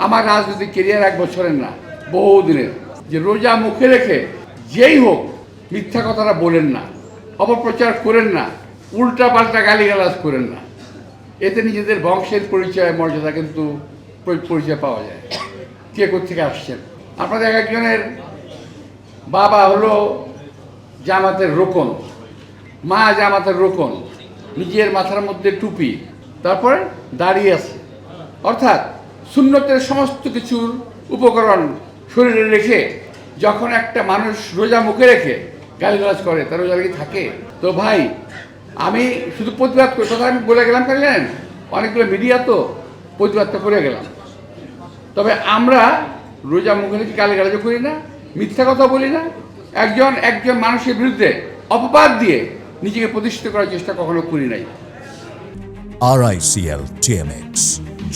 আমার রাজনৈতিক কেরিয়ার 1 বছরের না, বহুদিনের। যে রোজা মুখে রেখে যেই হোক মিথ্যা কথাটা বলেন না, অপপ্রচার করেন না, উল্টা পাল্টা গালিগালাজ করেন না। এতে নিজেদের বংশের পরিচয়, মর্যাদা কিন্তু পরিচয় পাওয়া যায়। কে কোত্থেকে আসছেন? আপনাদের একজনের বাবা হলো জামাতের রোকন, মা জামাতের রোকন, নিজের মাথার মধ্যে টুপি, তারপরে দাঁড়িয়ে আছে। অর্থাৎ সুন্নতের সমস্ত কিছুর উপকরণ শরীরে রেখে যখন একটা মানুষ রোজা মুখে রেখে গালিগালাজ করে, তার রোজা কি থাকে? তো ভাই, আমি শুধু প্রতিবাদ করি, কথা আমি বলে গেলাম, কেন জানেন? অনেকগুলো মিডিয়া তো প্রতিবাদটা করে গেলাম। তবে আমরা রোজা মুখে রেখে গালিগালাজ করি না, মিথ্যা কথা বলি না, একজন মানুষের বিরুদ্ধে অপবাদ দিয়ে নিজেকে প্রতিষ্ঠিত করার চেষ্টা কখনো করি নাই। RICL TMX,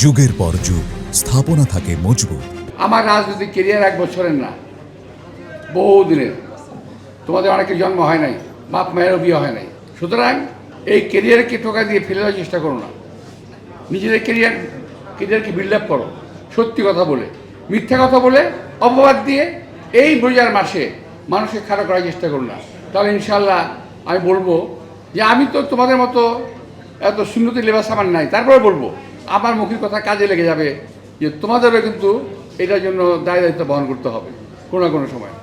যুগের পর যুগ স্থাপনা থাকে মজবুত। আমার রাজনৈতিক কেরিয়ার 1 বছরের না, বহুদিনের। তোমাদের অনেকের জন্ম হয় নাই, বাপ মায়েরও বিয়ে হয় নাই। সুতরাং এই কেরিয়ারকে টোকা দিয়ে ফেলে দেওয়ার চেষ্টা করো না। নিজেদের কেরিয়ারকে বিল্ড আপ করো, সত্যি কথা বলে, মিথ্যা কথা বলে, অপবাদ দিয়ে এই রোজার মাসে মানুষকে খারাপ করার চেষ্টা করো না। তাহলে ইনশাল্লাহ আমি বলবো যে আমি তো তোমাদের মতো এত সুন্নতি লেবাস আমার নাই, তারপরে বলবো আমার মুখের কথা কাজে লেগে যাবে যে তোমাদেরও কিন্তু এটার জন্য দায় দায়িত্ব বহন করতে হবে কোনো না কোনো সময়।